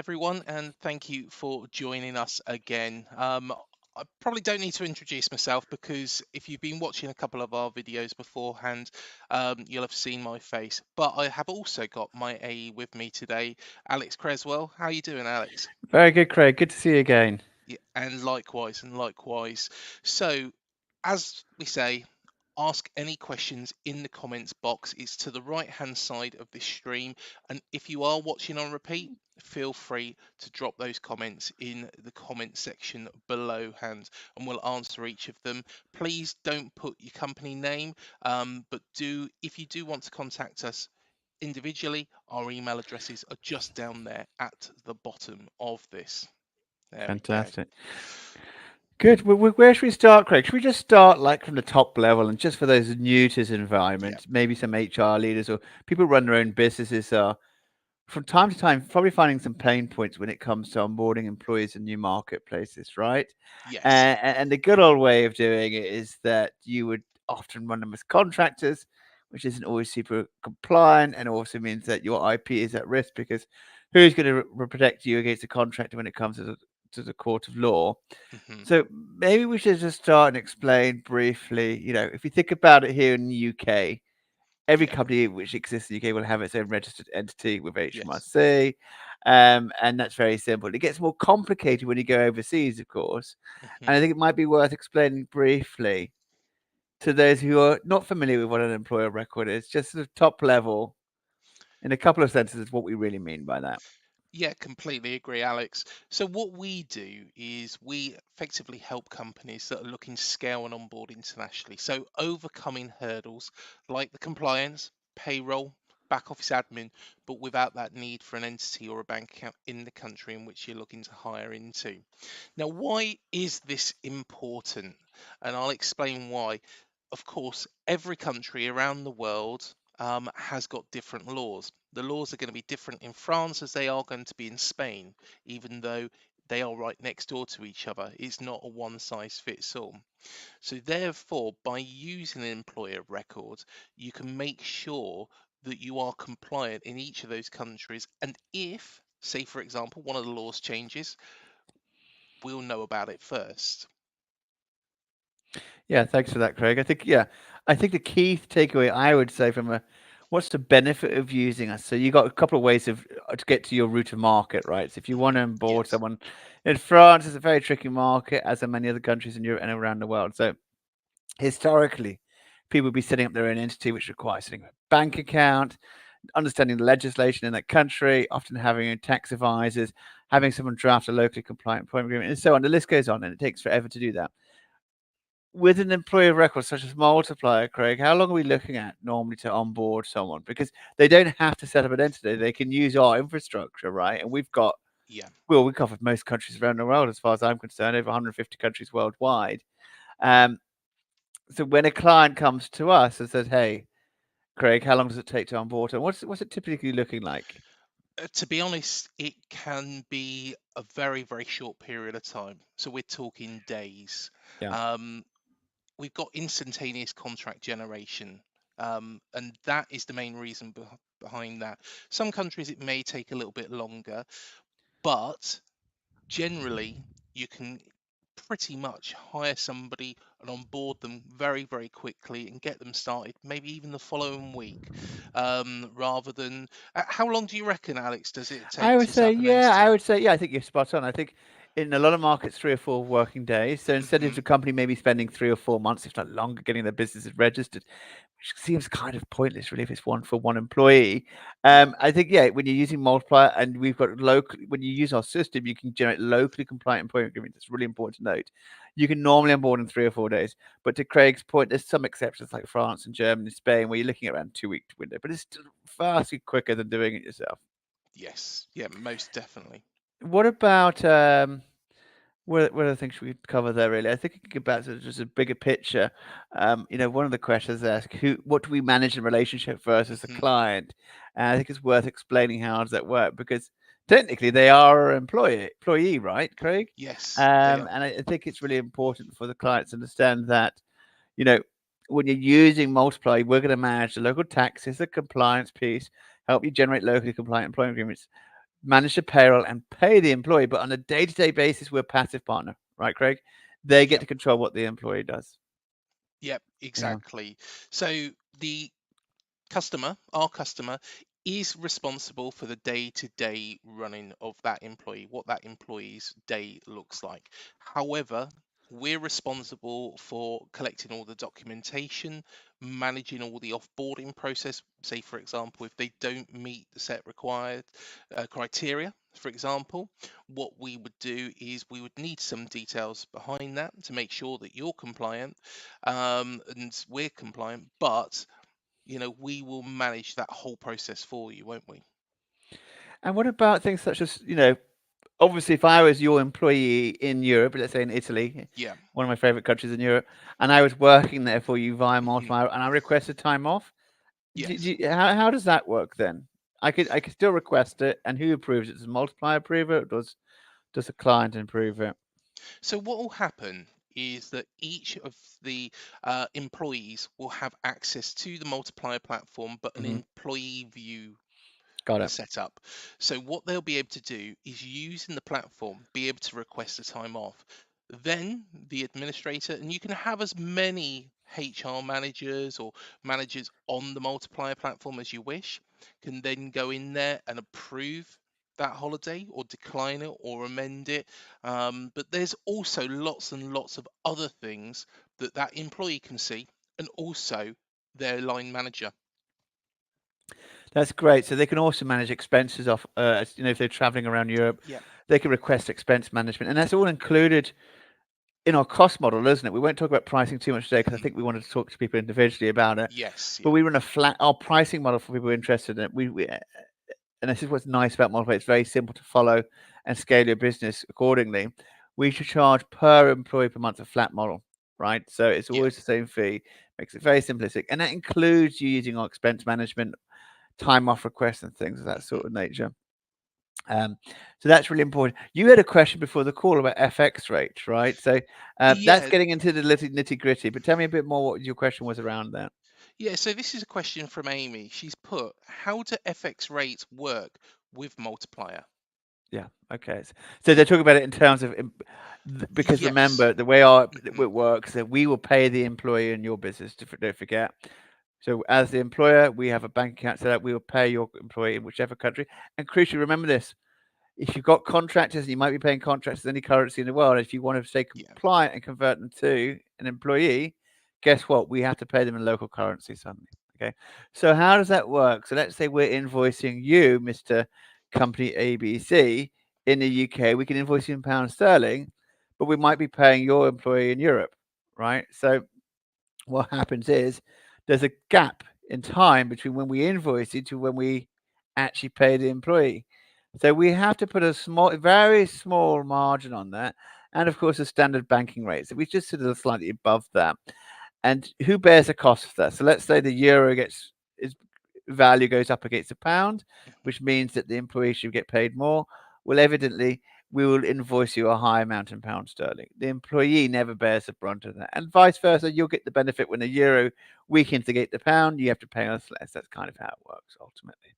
everyone, and thank you for joining us again. I probably don't need to introduce myself because if you've been watching a couple of our videos beforehand, you'll have seen my face. But I have also got my AE with me today, Alex Cresswell. How are you doing, Alex? Very good, Craig. Good to see you again. Yeah, and likewise, and likewise. So, as we say, ask any questions in the comments box. It's to the right hand side of this stream. And if you are watching on repeat, feel free to drop those comments in the comment section below hand and we'll answer each of them. Please don't put your company name, but if you do want to contact us individually, our email addresses are just down there at the bottom of this. There we go. Fantastic. Good. Where should we start, Craig? Should we just start like from the top level and just for those new to this Yeah. environment, maybe some HR leaders or people who run their own businesses are from time to time probably finding some pain points when it comes to onboarding employees in new marketplaces, right? Yes. And the good old way of doing it is that you would often run them as contractors, which isn't always super compliant and also means that your IP is at risk because who's going to protect you against a contractor when it comes to the court of law? Hmm. So maybe we should just start and explain briefly. If you think about it here in the UK, every Yeah. company which exists in the UK will have its own registered entity with Yes. HMRC, and that's very simple. It gets more complicated when you go overseas, of course, and Hmm. I think it might be worth explaining briefly to those who are not familiar with what an employer record is, just sort of top level in a couple of sentences, what we really mean by that. Yeah, completely agree, Alex. So what we do is we effectively help companies that are looking to scale and onboard internationally. So overcoming hurdles like the compliance, payroll, back office admin, but without that need for an entity or a bank account in the country in which you're looking to hire into. Now, why is this important? And I'll explain why. Of course, every country around the world has got different laws. The laws are going to be different in France as they are going to be in Spain, even though they are right next door to each other. It's not a one size fits all. So, therefore, by using an employer record, you can make sure that you are compliant in each of those countries. And if, say, for example, one of the laws changes, we'll know about it first. Yeah, thanks for that, Craig. I think the key takeaway I would say from a what's the benefit of using us? So you got a couple of ways of to get to your route of market, right? So if you want to onboard Yes. someone in France, it's a very tricky market, as in many other countries in Europe and around the world. So historically, people would be setting up their own entity, which requires setting up a bank account, understanding the legislation in that country, often having tax advisors, having someone draft a locally compliant employment agreement, and so on. The list goes on, and it takes forever to do that with an employer record such as Multiplier, Craig, how long are we looking at normally to onboard someone? Because they don't have to set up an entity; they can use our infrastructure, right? And we've got, Yeah. well, we cover most countries around the world, as far as I'm concerned, over 150 countries worldwide. Um, so when a client comes to us and says, "Hey, Craig, how long does it take to onboard?" and what's it typically looking like? To be honest, it can be a very, very short period of time. So we're talking days. Yeah, Um, we've got instantaneous contract generation. And that is the main reason behind that. Some countries it may take a little bit longer, but generally you can pretty much hire somebody and onboard them very, very quickly and get them started, maybe even the following week, rather than. How long do you reckon, Alex, does it take to set up an I entity? would say, yeah, I think you're spot on. I think in a lot of markets, 3 or 4 working days. So instead of Hmm. the company maybe spending 3 or 4 months, if not longer, getting their businesses registered, which seems kind of pointless, really, if it's one for one employee. Yeah. I think, yeah, when you're using Multiplier and we've got local, when you use our system, you can generate locally compliant employment agreements. It's really important to note. You can normally onboard in 3 or 4 days. But to Craig's point, there's some exceptions like France and Germany, Spain, where you're looking at around 2 week window, but it's still vastly quicker than doing it yourself. Yes. Yeah. Most definitely. What about what other things should we cover there? Really, I think we could get back to just a bigger picture. One of the questions asked, what do we manage in relationship versus the Hmm. client? And I think it's worth explaining how does that work because technically they are our employee, right, Craig? Yes, they are. And I think it's really important for the clients to understand that you know when you're using Multiply, we're going to manage the local taxes, the compliance piece, help you generate locally compliant employment agreements manage the payroll and pay the employee, but on a day-to-day basis, we're a passive partner, right, Craig? They get Yep. to control what the employee does. Yep, Yeah. exactly. So the our customer, is responsible for the day-to-day running of that employee, what that employee's day looks like. However, we're responsible for collecting all the documentation, managing all the offboarding process. Say, for example, if they don't meet the set required criteria, for example, what we would do is we would need some details behind that to make sure that you're compliant, and we're compliant, but we will manage that whole process for you, won't we? And what about things such as, obviously, if I was your employee in Europe, let's say in Italy, Yeah. one of my favorite countries in Europe, and I was working there for you via Mhm. multiplier, and I requested time off, Yes. how does that work then? I could still request it, and who approves it? Does the multiplier approve it, or does the client approve it? So what will happen is that each of the employees will have access to the multiplier platform, but an Hmm. employee view Got it. set up. So what they'll be able to do is using the platform, be able to request a time off. Then the administrator, and you can have as many HR managers or managers on the multiplier platform as you wish, can then go in there and approve that holiday or decline it or amend it. But there's also lots and lots of other things that that employee can see, and also their line manager. That's great. So they can also manage expenses off, if they're traveling around Europe, Yeah. they can request expense management, and that's all included in our cost model, isn't it? We won't talk about pricing too much today because I Mhm. think we wanted to talk to people individually about it. Yes. But Yeah. we run a flat, our pricing model for people interested in it. And this is what's nice about Modify. It's very simple to follow and scale your business accordingly. We should charge per employee per month, a flat model, right? So it's Yeah. always the same fee, makes it very simplistic. And that includes you using our expense management, time off requests, and things of that Mhm. sort of nature. Um, so that's really important. You had a question before the call about FX rates, right? So that's Yeah. getting into the nitty gritty. But tell me a bit more what your question was around that. Yeah. So this is a question from Amy. She's put, how do FX rates work with multiplier? Yeah. Okay. So they're talking about it in terms of because Yes. remember the way our Mhm. it works that we will pay the employee in your business. Don't forget. So as the employer, we have a bank account set up. We will pay your employee in whichever country. And crucially, remember this: if you've got contractors, you might be paying contractors in any currency in the world. If you want to stay Yeah. compliant and convert them to an employee, guess what? We have to pay them in local currency suddenly. Okay. So how does that work? So let's say we're invoicing you, Mr. Company ABC, in the UK. We can invoice you in pounds sterling, but we might be paying your employee in Europe, right? So what happens is there's a gap in time between when we invoice you to when we actually pay the employee. So we have to put a very small margin on that. And of course, the standard banking rate. So we just sit a little slightly above that. And who bears the cost of that? So let's say the euro gets its value goes up against the pound, Mhm. which means that the employee should get paid more. Well, evidently, we will invoice you a high amount in pound sterling. The employee never bears the brunt of that, and vice versa. You'll get the benefit when the euro weakens against the pound. You have to pay us less. That's kind of how it works ultimately.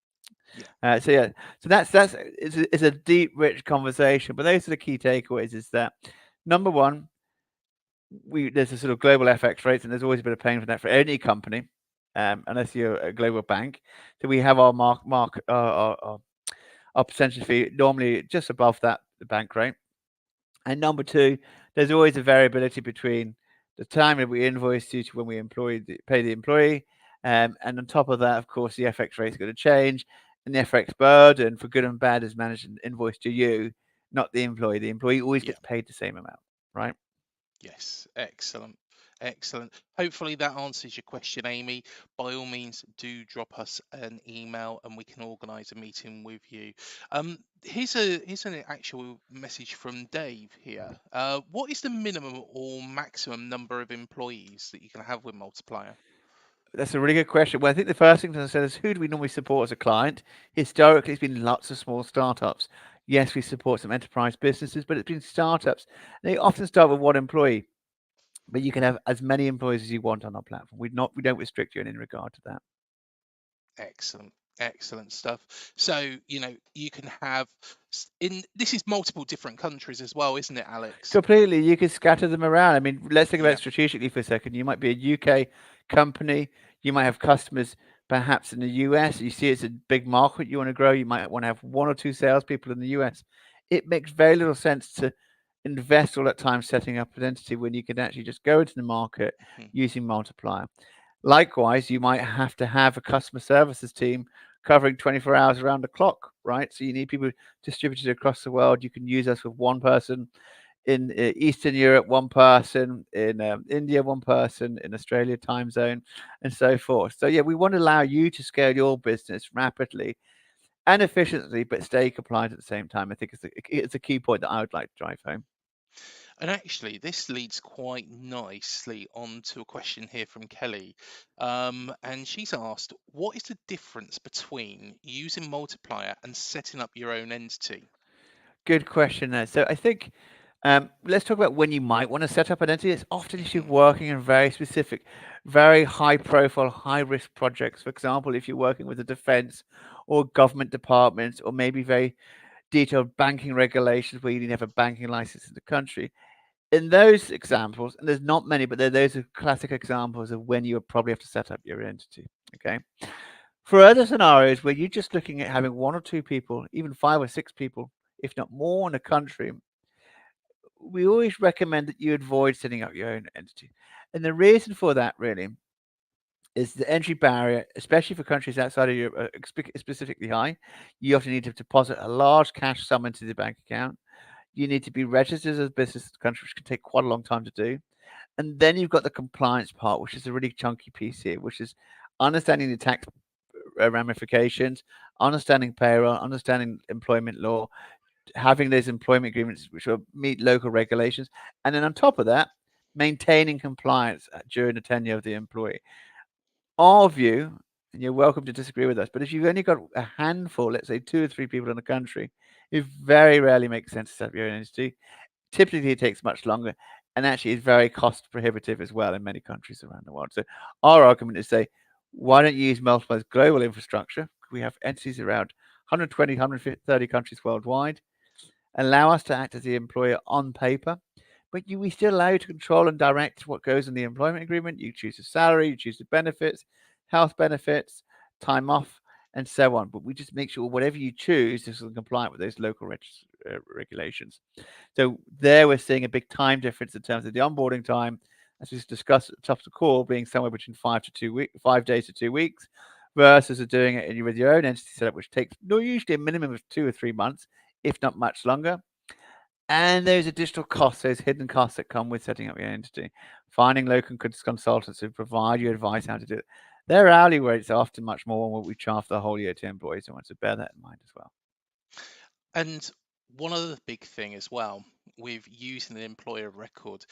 Yeah. So yeah, so that's it's a deep, rich conversation. But those are the key takeaways: is that number one, there's a sort of global FX rates, and there's always a bit of pain for that for any company, unless you're a global bank. So we have our our percentage fee normally just above that the bank rate. And number two, there's always a variability between the time that we invoice you to when we pay the employee. And on top of that, of course, the FX rate is going to change. And the FX burden for good and bad is managed and invoiced to you, not the employee. The employee always Yeah. gets paid the same amount, right? Yes. Excellent. Excellent. Hopefully that answers your question, Amy. By all means, do drop us an email and we can organise a meeting with you. Here's an actual message from Dave here. What is the minimum or maximum number of employees that you can have with Multiplier? That's a really good question. Well, I think the first thing to say is who do we normally support as a client? Historically, it's been lots of small startups. Yes, we support some enterprise businesses, but it's been startups. They often start with one employee, but you can have as many employees as you want on our platform. We don't restrict you in regard to that. Excellent. Excellent stuff. So, you can have in this is multiple different countries as well, isn't it, Alex? Completely. You can scatter them around. I mean, let's think about Yeah. it strategically for a second. You might be a UK company. You might have customers perhaps in the US. You see it's a big market you want to grow. You might want to have one or two salespeople in the US. It makes very little sense to invest all that time setting up an entity when you can actually just go into the market Mhm. using multiplier. Likewise, you might have to have a customer services team covering 24 hours around the clock, right? So you need people distributed across the world. You can use us with one person in Eastern Europe, one person in India, one person in Australia time zone, and so forth. So yeah, we want to allow you to scale your business rapidly and efficiently, but stay compliant at the same time. I think it's a key point that I would like to drive home. And actually, this leads quite nicely on to a question here from Kelly. And she's asked, what is the difference between using multiplier and setting up your own entity? Good question there. So I think let's talk about when you might want to set up an entity. It's often if you're Mhm. working in very specific, very high profile, high risk projects. For example, if you're working with the defense or government departments, or maybe very detailed banking regulations where you need to have a banking license in the country. In those examples, and there's not many, but those are classic examples of when you would probably have to set up your entity. Okay. For other scenarios where you're just looking at having one or two people, even five or six people, if not more in a country, we always recommend that you avoid setting up your own entity. And the reason for that really is the entry barrier, especially for countries outside of Europe, specifically high. You often need to deposit a large cash sum into the bank account. You need to be registered as a business in the country, which can take quite a long time to do. And then you've got the compliance part, which is a really chunky piece here, which is understanding the tax ramifications, understanding payroll, understanding employment law, having those employment agreements which will meet local regulations, and then on top of that, maintaining compliance during the tenure of the employee. Our view, and you're welcome to disagree with us, but if you've only got a handful, let's say two or three people in the country, it very rarely makes sense to set up your own entity. Typically, it takes much longer, and actually is very cost prohibitive as well in many countries around the world. So our argument is say, why don't you use Multiply's global infrastructure? We have entities around 120, 130 countries worldwide. Allow us to act as the employer on paper, but we still allow you to control and direct what goes in the employment agreement. You choose the salary, you choose the benefits, health benefits, time off, and so on. But we just make sure whatever you choose is compliant with those local regulations. So there we're seeing a big time difference in terms of the onboarding time, as we discussed at the top of the call, being somewhere between 5 days to 2 weeks, versus doing it with your own entity setup, which takes usually a minimum of 2 or 3 months, if not much longer. And those additional costs, those hidden costs that come with setting up your entity, finding local consultants who provide you advice how to do it. Their hourly rates are often much more than what we charge for the whole year to employees. I want to bear that in mind as well. And one other big thing as well with using an employer record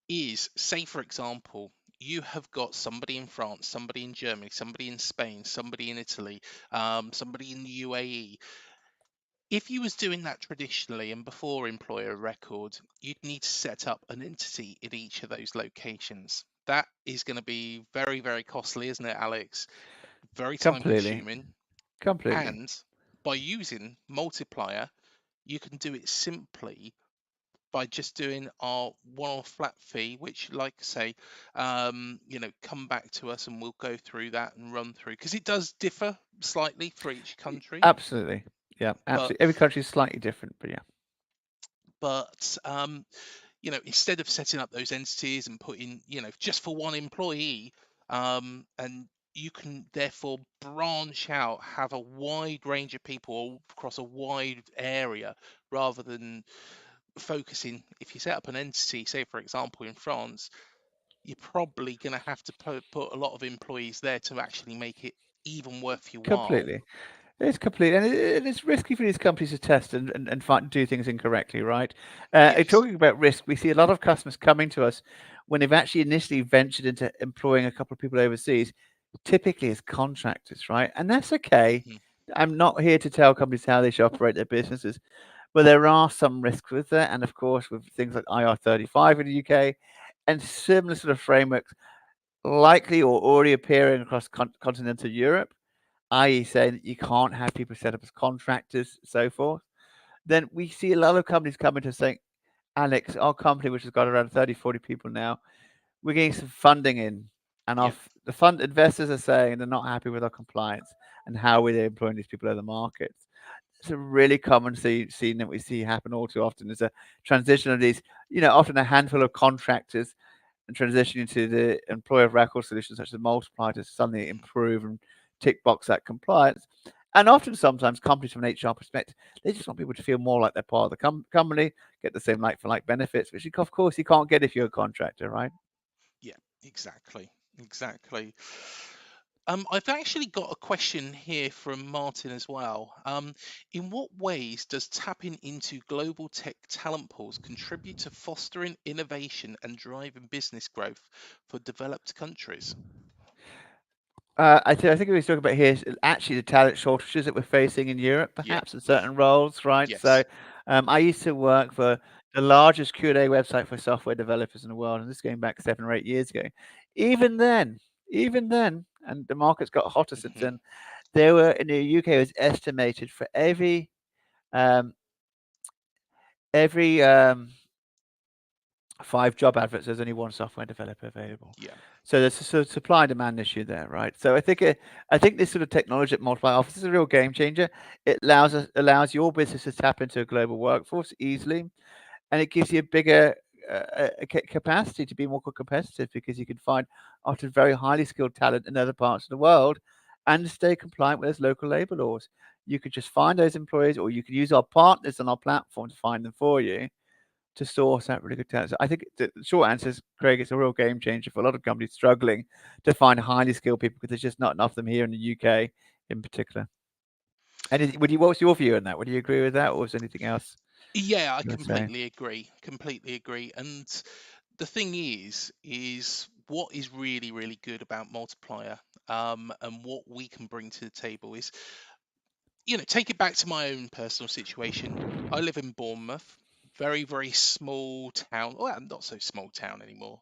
is, say, for example, you have got somebody in France, somebody in Germany, somebody in Spain, somebody in Italy, somebody in the UAE. If you was doing that traditionally and before employer record, you'd need to set up an entity in each of those locations. That is going to be very, very costly, isn't it, Alex? Very time Completely. consuming. Completely. And by using multiplier, you can do it simply by just doing our one-off flat fee, which, like I say, come back to us and we'll go through that and run through, because it does differ slightly for each country. Absolutely. Yeah, But absolutely. Every country is slightly different, but yeah. but instead of setting up those entities and putting, just for one employee, and you can therefore branch out, have a wide range of people across a wide area, rather than focusing. If you set up an entity, say for example in France, you're probably going to have to put a lot of employees there to actually make it even worth your while. Completely. It's complete, and it's risky for these companies to test and do things incorrectly, right? Yes. Talking about risk, we see a lot of customers coming to us when they've actually initially ventured into employing a couple of people overseas, typically as contractors, right? And that's okay. Mhm. I'm not here to tell companies how they should operate their businesses, but there are some risks with that, and of course, with things like IR35 in the UK and similar sort of frameworks likely or already appearing across continental Europe. i.e., saying that you can't have people set up as contractors, so forth, then we see a lot of companies coming to saying, Alex, our company, which has got around 30, 40 people now, we're getting some funding in, and Yep. the fund investors are saying they're not happy with our compliance and how we're employing these people in the markets. It's a really common scene that we see happen all too often. There's a transition of these, often a handful of contractors and transitioning to the employer of record solutions such as Multiply to suddenly improve and tick box that compliance. And often, sometimes companies from an HR perspective, they just want people to feel more like they're part of the company, get the same like for like benefits, which of course you can't get if you're a contractor, right? Yeah, exactly. Exactly. I've actually got a question here from Martin as well. In what ways does tapping into global tech talent pools contribute to fostering innovation and driving business growth for developed countries? I think we was talking about here is actually the talent shortages that we're facing in Europe, Yeah. perhaps in certain roles, right? So, Yes. I used to work for the largest Q&A website for software developers in the world, and this is going back 7 or 8 years ago. Even then, even then, and the market's got hotter since Hmm. then. There were in the UK, it was estimated for um, every 5 job adverts, there's only one software developer available. Yeah. So there's a sort of supply and demand issue there, right? So I think this sort of technology that Multiply offers is a real game changer. It allows your business to tap into a global workforce easily, and it gives you a bigger capacity to be more competitive because you can find often very highly skilled talent in other parts of the world and stay compliant with those local labor laws. You could just find those employees, or you can use our partners on our platform to find them for you to source out really good talent. So I think the short answer is, Craig, it's a real game changer for a lot of companies struggling to find highly skilled people because there's just not enough of them here in the UK in particular. And what's your view on that? Would you agree with that, or was there anything else Yeah, I you would say? completely agree. Completely agree. And the thing is what is really, really good about Multiplier, and what we can bring to the table is, take it back to my own personal situation. I live in Bournemouth, very, very small town. Well, not so small town anymore,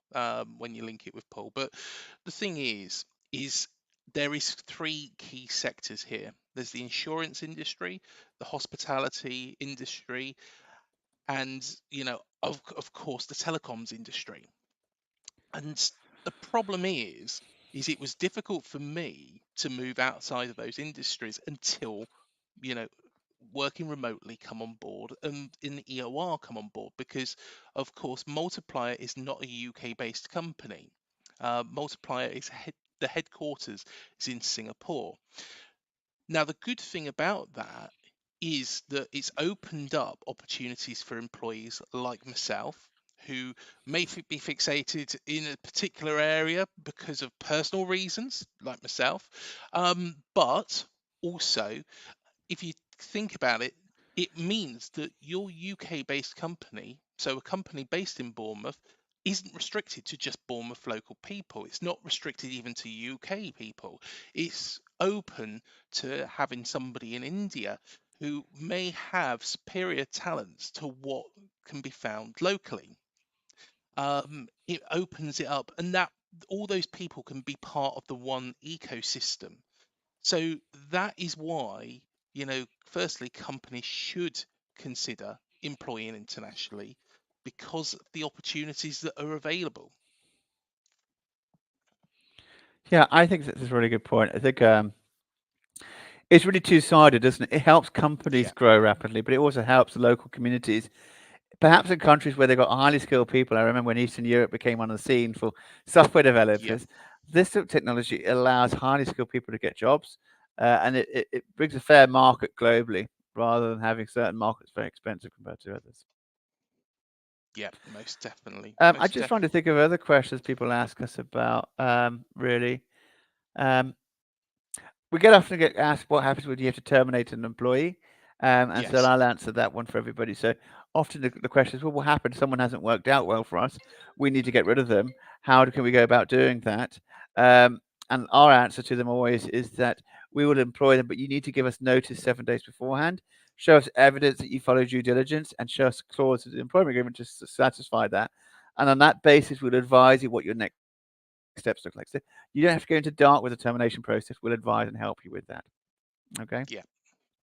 when you link it with Poole. But the thing is there is three key sectors here. There's the insurance industry, the hospitality industry, and of course the telecoms industry. And the problem is it was difficult for me to move outside of those industries until, you know working remotely come on board and in the EOR come on board, because of course Multiplier is not a UK based company. Multiplier the headquarters is in Singapore. Now, the good thing about that is that it's opened up opportunities for employees like myself, who may be fixated in a particular area because of personal reasons, like myself. But also, if you think about it, it means that your UK based company, so a company based in Bournemouth, isn't restricted to just Bournemouth local people. It's not restricted even to UK people. It's open to having somebody in India who may have superior talents to what can be found locally. It opens it up, and that all those people can be part of the one ecosystem. So that is why, firstly, companies should consider employing internationally because of the opportunities that are available. Yeah, I think that's a really good point. I think it's really two-sided, isn't it? It helps companies Yeah, grow rapidly, but it also helps the local communities. Perhaps in countries where they've got highly skilled people. I remember when Eastern Europe became on the scene for software yeah, developers, this sort of technology allows highly skilled people to get jobs, and it brings a fair market globally rather than having certain markets very expensive compared to others. yeah, most definitely, I most just trying to definitely. think of other questions people ask us about, really. Um, we often get asked what happens when you have to terminate an employee, and so Yes, I'll answer that one for everybody. So often the question is, well, what happens? Someone hasn't worked out well for us. We need to get rid of them. Can we go about doing that? Um, and our answer to them always is that we will employ them, but you need to give us notice 7 days beforehand. Show us evidence that you follow due diligence, and show us a clause in the employment agreement to satisfy that. And on that basis, we'll advise you what your next steps look like. So you don't have to go into dark with the termination process. We'll advise and help you with that. Okay. Yeah,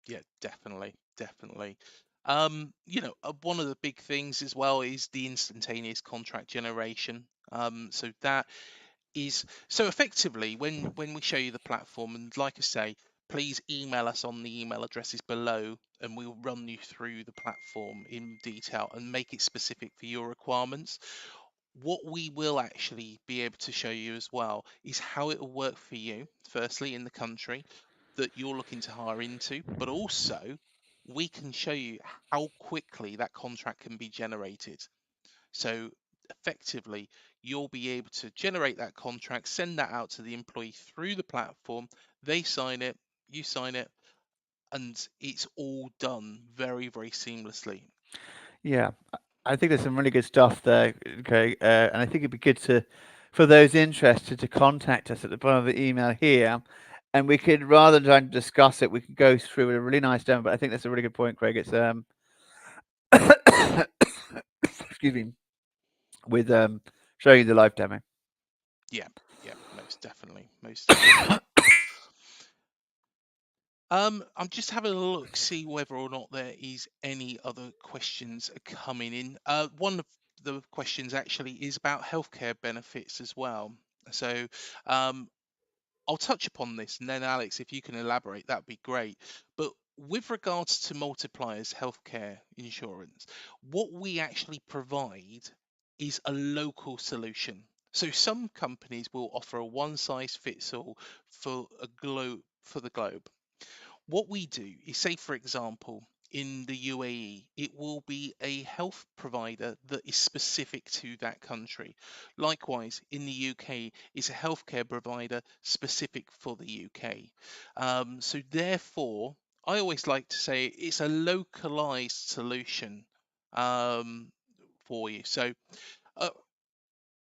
yeah, definitely, definitely. One of the big things as well is the instantaneous contract generation. So that is so effectively when we show you the platform, and like I say, please email us on the email addresses below, and we'll run you through the platform in detail and make it specific for your requirements. What we will actually be able to show you as well is how it will work for you, firstly in the country that you're looking to hire into, but also we can show you how quickly that contract can be generated. So effectively, you'll be able to generate that contract, send that out to the employee through the platform, they sign it, you sign it, and it's all done very, very seamlessly. Yeah, I think there's some really good stuff there, Craig, and I think it'd be good for those interested to contact us at the bottom of the email here, and we could, rather than trying to discuss it, we could go through a really nice demo. But I think that's a really good point, Craig. It's excuse me, with showing you the live demo. Yeah, yeah, most definitely, most definitely. I'm just having a look, see whether or not there is any other questions coming in. One of the questions actually is about healthcare benefits as well. So, um, I'll touch upon this, and then Alex, if you can elaborate, that'd be great. But with regards to multipliers healthcare insurance, what we actually provide is a local solution. So some companies will offer a one size fits all for the globe. What we do is, say, for example, in the UAE, it will be a health provider that is specific to that country. Likewise, in the UK, it's a healthcare provider specific for the UK. So, therefore, I always like to say it's a localized solution um, for you. So, uh,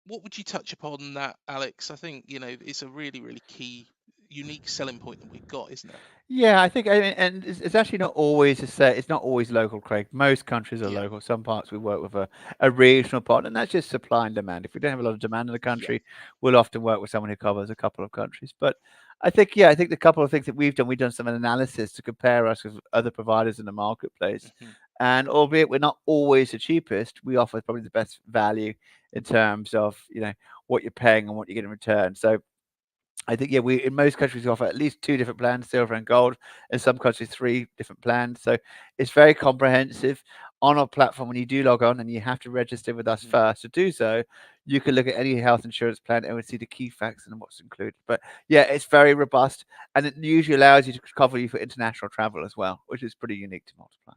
what would you touch upon that, Alex? I think, it's a really, really key, unique selling point that we've got, isn't it? Yeah, I think, and it's actually not always to say it's not always local, Craig. Most countries are Yeah. local. Some parts we work with a regional partner, and that's just supply and demand. If we don't have a lot of demand in the Yeah. country, we'll often work with someone who covers a couple of countries. But I think, yeah, I think the couple of things that we've done some analysis to compare us with other providers in the marketplace. Mhm. And albeit we're not always the cheapest, we offer probably the best value in terms of, what you're paying and what you get in return. So I think, yeah, we in most countries we offer at least two different plans, silver and gold. In some countries, three different plans. So it's very comprehensive on our platform. When you do log on, and you have to register with us Mhm. first to do so, you can look at any health insurance plan and we'll see the key facts and what's included. But yeah, it's very robust, and it usually allows you to cover you for international travel as well, which is pretty unique to Multiply.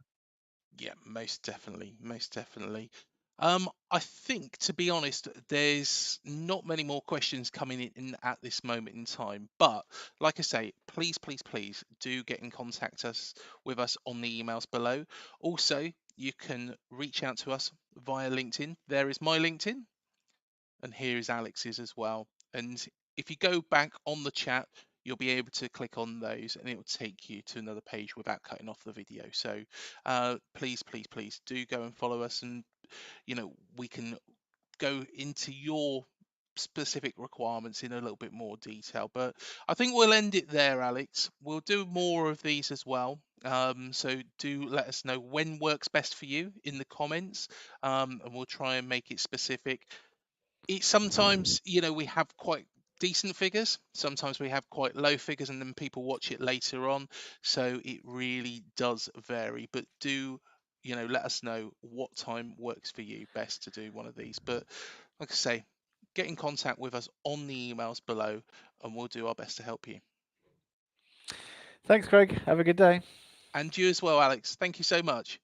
Yeah, most definitely, most definitely. I think, to be honest, there's not many more questions coming in at this moment in time. But like I say, please, please, please do get in contact with us on the emails below. Also, you can reach out to us via LinkedIn. There is my LinkedIn, and here is Alex's as well. And if you go back on the chat, you'll be able to click on those and it will take you to another page without cutting off the video. So please, please, please do go and follow us, and we can go into your specific requirements in a little bit more detail. But I think we'll end it there, Alex. We'll do more of these as well. So do let us know when works best for you in the comments, and we'll try and make it specific. It's sometimes, we have quite decent figures, sometimes we have quite low figures, and then people watch it later on, so it really does vary. But do, let us know what time works for you best to do one of these. But like I say, get in contact with us on the emails below, and we'll do our best to help you. Thanks, Craig. Have a good day. And you as well, Alex. Thank you so much.